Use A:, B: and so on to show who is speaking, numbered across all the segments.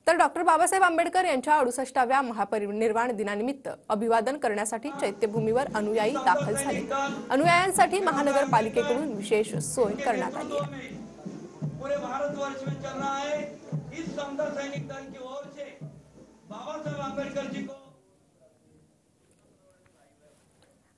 A: तर डॉक्टर बाबासाहेब आंबेडकर यांच्या 68व्या महापरिनिर्वाण दिनानिमित्त अभिवादन करण्यासाठी चैत्यभूमीवर अनुयायी दाखल झाले। अनुयायांसाठी महानगरपालिकेकडून विशेष सोय करण्यात आली आहे।
B: पूरे भारतवर्ष में चल रहा है। इस समदर सैनिक दल की ओर से बाबा साहेब आंबेडकर जी को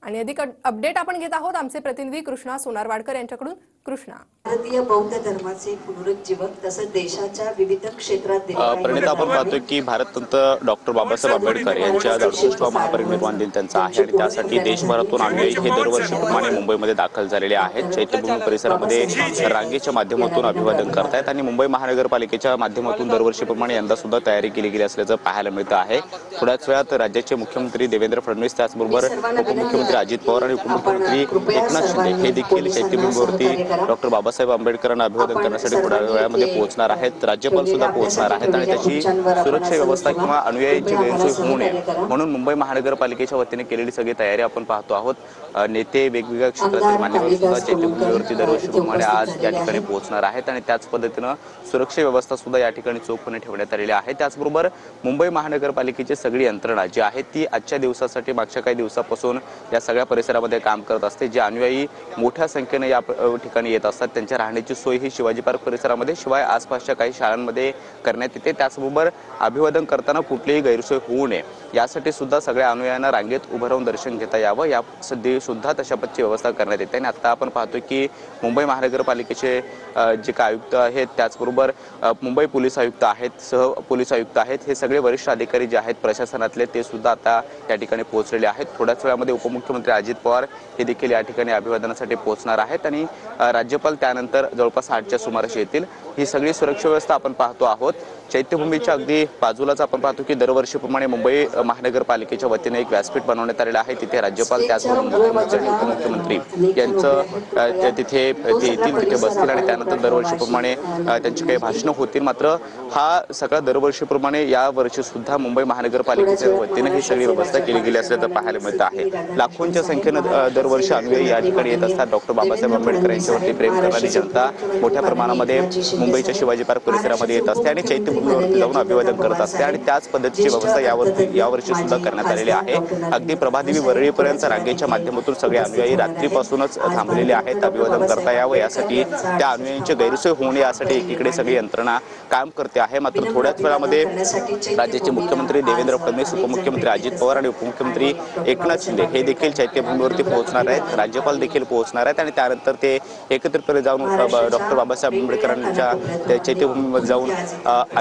A: आणि अधिक अपडेट आपण घेत आहोत आमचे प्रतिनिधी कृष्णा सोनारवाडकर यांच्याकडून। कृष्णा,
C: भारतीय बौद्ध धर्माचे पुनरुज्जीवन तसंच देशाच्या विविध क्षेत्रात
D: प्रणित आपण पाहतोय की भारतरत्न डॉक्टर बाबासाहेब आंबेडकर यांच्या 68वा महापरिनिर्वाण दिन त्यांचा आहे आणि त्यासाठी देशभरातून अनुयायी हे दरवर्षीप्रमाणे मुंबईमध्ये दाखल झालेले आहेत। चैत्यभूमी परिसरामध्ये रांगेच्या माध्यमातून अभिवादन करतायत आणि मुंबई महानगरपालिकेच्या माध्यमातून दरवर्षीप्रमाणे यंदा सुद्धा तयारी केली गेली असल्याचं पाहायला मिळतं आहे। थोड्याच वेळात राज्याचे मुख्यमंत्री देवेंद्र फडणवीस, त्याचबरोबर उपमुख्यमंत्री अजित पवार आणि उपमुख्यमंत्री एकनाथ शिंदे हे देखील चैत्यभूमीवरती डॉक्टर बाबासाहेब आंबेडकरांना अभिवादन करण्यासाठी थोड्या वेळामध्ये पोहोचणार आहेत। राज्यपाल सुद्धा पोहोचणार आहेत आणि त्याची सुरक्षा व्यवस्था किंवा अनुयायींची गैरसोय होऊ नये म्हणून मुंबई महानगरपालिकेच्या वतीने केलेली सगळी तयारी आपण पाहतो आहोत। नेते, वेगवेगळ्या क्षेत्रातील मान्यवर सुद्धा चैत्यभूमीवरती दरवर्षीप्रमाणे आज या ठिकाणी पोहोचणार आहेत आणि त्याच पद्धतीनं सुरक्षा व्यवस्था सुद्धा या ठिकाणी चोखपणे ठेवण्यात आलेली आहे। त्याचबरोबर मुंबई महानगरपालिकेची सगळी यंत्रणा जी आहे ती आजच्या दिवसासाठी मागच्या काही दिवसापासून या सगळ्या परिसरामध्ये काम करत असते। जे अनुयायी मोठ्या संख्येने या ठिकाणी येत असतात त्यांच्या राहण्याची सोय ही शिवाजी पार्क परिसरामध्ये शिवाय आसपासच्या काही शाळांमध्ये करण्यात येते। त्याचबरोबर अभिवादन करताना कुठलीही गैरसोय होऊ नये यासाठी सुद्धा सगळ्या अनुयायांना रांगेत उभं राहून दर्शन घेता यावं यासाठी सुद्धा तशा पद्धतीची व्यवस्था करण्यात येते। आणि आता आपण पाहतोय की मुंबई महानगरपालिकेचे जे काय आयुक्त आहेत, त्याचबरोबर मुंबई पोलीस आयुक्त आहेत, सह पोलीस आयुक्त आहेत, हे सगळे वरिष्ठ अधिकारी जे आहेत प्रशासनातले ते सुद्धा आता या ठिकाणी पोहोचलेले आहेत। थोड्याच वेळामध्ये उपमुख्यमंत्री अजित पवार हे देखील या ठिकाणी अभिवादनासाठी पोहोचणार आहेत आणि राज्यपाल त्यानंतर जवळपास 8च्या सुमारास येतील। ही सगळी सुरक्षा व्यवस्था आपण पाहतो आहोत। चैत्यभूमीच्या अगदी बाजूलाच आपण पाहतो की दरवर्षीप्रमाणे मुंबई महानगरपालिकेच्या वतीने एक व्यासपीठ बनवण्यात आलेलं आहे। तिथे राज्यपाल, त्याचबरोबर मुख्यमंत्री आणि उपमुख्यमंत्री यांचं तिथे येतील, तिथे बसतील आणि त्यानंतर दरवर्षीप्रमाणे त्यांची काही भाषणं होतील। मात्र हा सगळा दरवर्षीप्रमाणे या वर्षी सुद्धा मुंबई महानगरपालिकेच्या वतीने ही सगळी व्यवस्था केली गेली असल्याचं पाहायला मिळतं आहे। लाखोंच्या संख्येनं दरवर्षी अनुयायी या ठिकाणी येत असतात। डॉक्टर बाबासाहेब आंबेडकर यांच्यावरती प्रेम करणारी जनता मोठ्या प्रमाणामध्ये मुंबईच्या शिवाजी पार्क परिसरामध्ये येत असते आणि चैत्यभूमीवरती जाऊन अभिवादन करत असते आणि त्याच पद्धतीची व्यवस्था यावर्षी सुद्धा करण्यात आलेली आहे। अगदी प्रभादेवी वरळीपर्यंत रांगेच्या माध्यमातून सगळे अनुयायी रात्रीपासूनच थांबलेले आहेत अभिवादन करता यावं यासाठी, त्या अनुयायींची गैरसोय होऊ नये यासाठी एकीकडे सगळी यंत्रणा काम करते आहे। मात्र थोड्याच वेळामध्ये राज्याचे मुख्यमंत्री देवेंद्र फडणवीस, उपमुख्यमंत्री अजित पवार आणि उपमुख्यमंत्री एकनाथ शिंदे हे देखील चैत्यभूमीवरती पोहोचणार आहेत। राज्यपाल देखील पोहोचणार आहेत आणि त्यानंतर ते एकत्रितपणे जाऊन डॉक्टर बाबासाहेब आंबेडकरांच्या चैत्यभूमीमध्ये जाऊन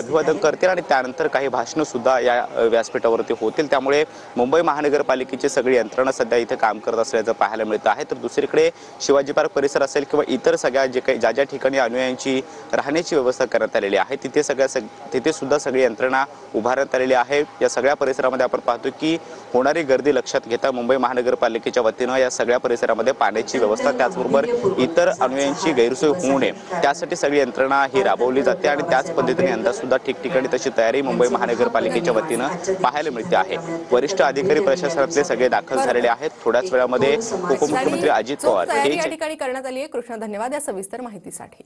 D: अभिवादन करतील आणि त्यानंतर काही भाषणं सुद्धा या व्यासपीठावरती होतील। त्यामुळे मुंबई महानगरपालिकेची सगळी यंत्रणा सध्या इथे काम करत असल्याचं पाहायला मिळतं आहे। तर दुसरीकडे शिवाजी पार्क परिसर असेल किंवा इतर सगळ्या ज्या ठिकाणी अनुयायांची राहण्याची व्यवस्था करण्यात आलेली आहे तिथे सुद्धा सगळी यंत्रणा उभारण्यात आलेली आहे। या सगळ्या परिसरामध्ये आपण पाहतो की होणारी गर्दी लक्षात घेता मुंबई महानगरपालिकेच्या वतीनं या सगळ्या परिसरामध्ये पाण्याची व्यवस्था, त्याचबरोबर इतर अनुयायांची गैरसोय होऊ नये त्यासाठी सगळी यंत्रणा ही राबवली जाते आणि त्याच पद्धतीने यंदा सुद्धा ठिकठिकाणी तशी तयारी मुंबई महानगरपालिकेच्या वतीनं पाहायला मिळते आहे। वरिष्ठ अधिकारी प्रशासनातले सगळे दाखल झालेले आहेत। थोड्याच वेळामध्ये उपमुख्यमंत्री अजित पवार
A: हे या ठिकाणी करण्यात आली आहे। कृष्णा, धन्यवाद या सविस्तर माहितीसाठी।